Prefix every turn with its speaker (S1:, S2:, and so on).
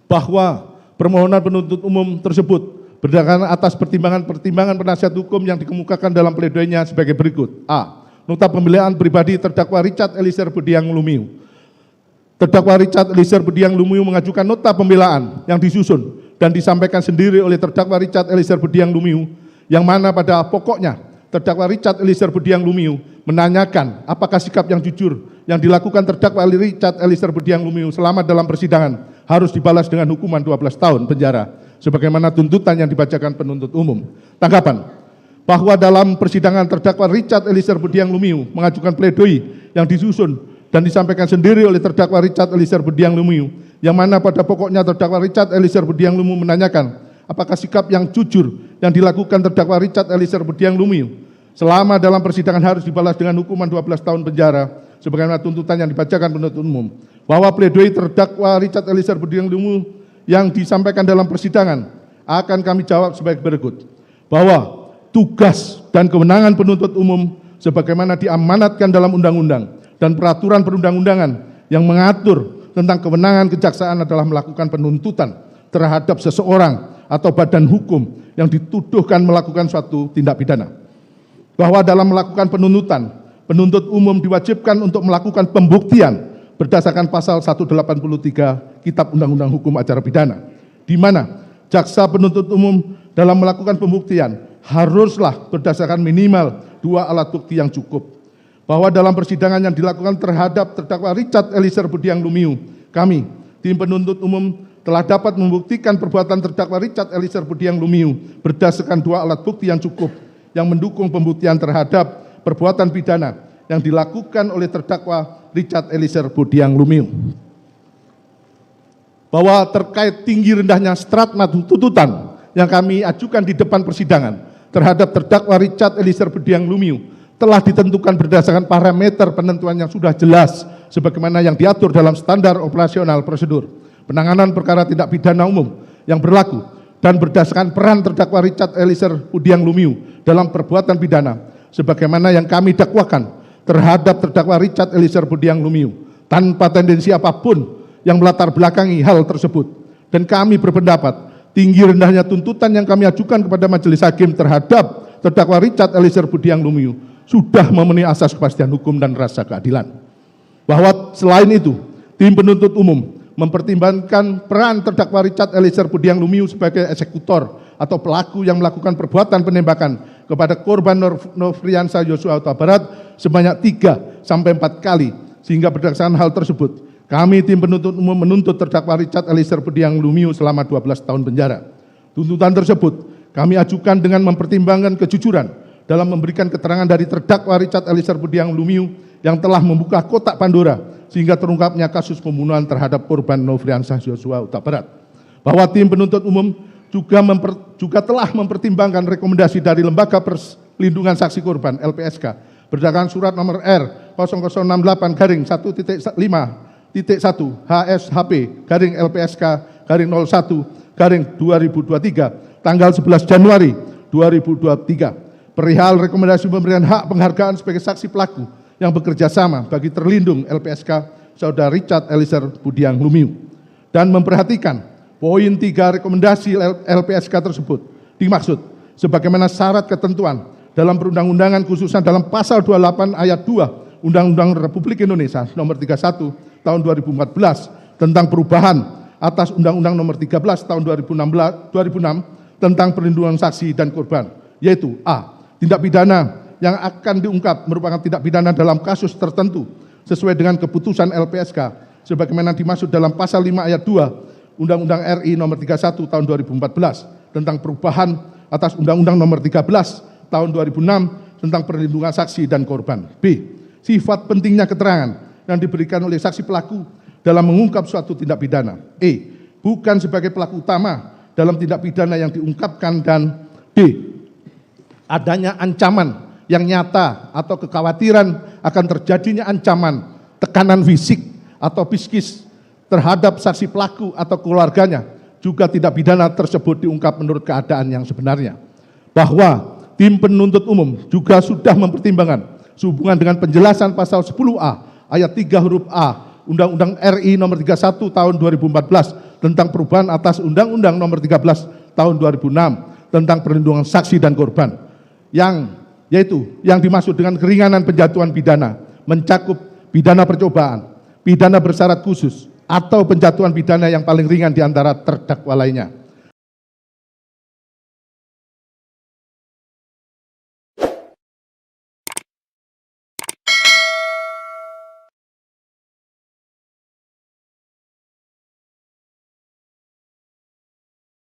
S1: bahwa permohonan penuntut umum tersebut berdasarkan atas pertimbangan penasihat hukum yang dikemukakan dalam pledoinya sebagai berikut. A. Nota pembelaan pribadi terdakwa Richard Eliezer Budiang Lumiu. Terdakwa Richard Eliezer Budiang Lumiu mengajukan nota pembelaan yang disusun dan disampaikan sendiri oleh terdakwa Richard Eliezer Budiang Lumiu, yang mana pada pokoknya terdakwa Richard Eliezer Budiang Lumiu menanyakan apakah sikap yang jujur yang dilakukan terdakwa Richard Eliezer Budiang Lumiu selama dalam persidangan harus dibalas dengan hukuman 12 tahun penjara sebagaimana tuntutan yang dibacakan penuntut umum. Tanggapan bahwa dalam persidangan terdakwa Richard Eliezer Budiang Lumiu mengajukan pledoi yang disusun dan disampaikan sendiri oleh terdakwa Richard Eliezer Budiang Lumiu, yang mana pada pokoknya terdakwa Richard Eliezer Budiang Lumiu menanyakan apakah sikap yang jujur yang dilakukan terdakwa Richard Eliezer Budiang Lumiu selama dalam persidangan harus dibalas dengan hukuman 12 tahun penjara sebagaimana tuntutan yang dibacakan penuntut umum. Bahwa pledoi terdakwa Richard Eliezer Budiang Lumiu yang disampaikan dalam persidangan akan kami jawab sebagai berikut. Bahwa tugas dan kewenangan penuntut umum sebagaimana diamanatkan dalam undang-undang dan peraturan perundang-undangan yang mengatur tentang kewenangan kejaksaan adalah melakukan penuntutan terhadap seseorang atau badan hukum yang dituduhkan melakukan suatu tindak pidana. Bahwa dalam melakukan penuntutan, penuntut umum diwajibkan untuk melakukan pembuktian berdasarkan pasal 183 Kitab Undang-Undang Hukum Acara Pidana, di mana jaksa penuntut umum dalam melakukan pembuktian haruslah berdasarkan minimal 2 alat bukti yang cukup. Bahwa dalam persidangan yang dilakukan terhadap terdakwa Richard Eliezer Budiang Lumiu, kami, tim penuntut umum, telah dapat membuktikan perbuatan terdakwa Richard Eliezer Budiang Lumiu berdasarkan 2 alat bukti yang cukup yang mendukung pembuktian terhadap perbuatan pidana yang dilakukan oleh terdakwa Richard Eliezer Budiang Lumiu. Bahwa terkait tinggi rendahnya stratma tuntutan yang kami ajukan di depan persidangan terhadap terdakwa Richard Eliezer Budiang Lumiu telah ditentukan berdasarkan parameter penentuan yang sudah jelas sebagaimana yang diatur dalam standar operasional prosedur penanganan perkara tindak pidana umum yang berlaku dan berdasarkan peran terdakwa Richard Eliezer Budiang Lumiu dalam perbuatan pidana sebagaimana yang kami dakwakan terhadap terdakwa Richard Eliezer Budiang Lumiu tanpa tendensi apapun yang melatar belakangi hal tersebut. Dan kami berpendapat tinggi rendahnya tuntutan yang kami ajukan kepada majelis hakim terhadap terdakwa Richard Eliezer Budiang Lumiu sudah memenuhi asas kepastian hukum dan rasa keadilan. Bahwa selain itu, tim penuntut umum mempertimbangkan peran terdakwa Richard Eliezer Budiang Lumiu sebagai eksekutor atau pelaku yang melakukan perbuatan penembakan kepada korban Nofriansah Yosua Huta Barat sebanyak 3 sampai 4 kali, sehingga berdasarkan hal tersebut kami tim penuntut umum menuntut terdakwa Richard Eliezer Budiang Lumiu selama 12 tahun penjara. Tuntutan tersebut kami ajukan dengan mempertimbangkan kejujuran dalam memberikan keterangan dari terdakwa Richard Eliezer Budiang Lumiu yang telah membuka kotak Pandora sehingga terungkapnya kasus pembunuhan terhadap korban Nofriansah Yosua Huta Barat. Bahwa tim penuntut umum juga telah mempertimbangkan rekomendasi dari Lembaga Perlindungan Saksi Korban LPSK berdasarkan surat nomor R 0068-1.5.1 HSHP LPSK 01-2023 tanggal 11 Januari 2023 perihal rekomendasi pemberian hak penghargaan sebagai saksi pelaku yang bekerja sama bagi terlindung LPSK Saudara Richard Eliezer Budiang Lumiu dan memperhatikan poin 3 rekomendasi LPSK tersebut dimaksud sebagaimana syarat ketentuan dalam perundang-undangan khususnya dalam pasal 28 ayat 2 Undang-Undang Republik Indonesia nomor 31 tahun 2014 tentang perubahan atas Undang-Undang nomor 13 tahun 2006 tentang perlindungan saksi dan korban, yaitu A. Tindak pidana yang akan diungkap merupakan tindak pidana dalam kasus tertentu sesuai dengan keputusan LPSK sebagaimana dimaksud dalam pasal 5 ayat 2 Undang-Undang RI nomor 31 tahun 2014 tentang perubahan atas Undang-Undang nomor 13 tahun 2006 tentang perlindungan saksi dan korban. B. Sifat pentingnya keterangan yang diberikan oleh saksi pelaku dalam mengungkap suatu tindak pidana. E. Bukan sebagai pelaku utama dalam tindak pidana yang diungkapkan. Dan D. Adanya ancaman yang nyata atau kekhawatiran akan terjadinya ancaman, tekanan fisik atau psikis terhadap saksi pelaku atau keluarganya juga tindak pidana tersebut diungkap menurut keadaan yang sebenarnya. Bahwa tim penuntut umum juga sudah mempertimbangkan sehubungan dengan penjelasan pasal 10A ayat 3 huruf A Undang-Undang RI nomor 31 tahun 2014 tentang perubahan atas Undang-Undang Nomor 13 Tahun 2006 tentang perlindungan saksi dan korban, yang dimaksud dengan keringanan penjatuhan pidana mencakup pidana percobaan, pidana bersyarat khusus, atau penjatuhan pidana yang paling ringan di antara terdakwa lainnya.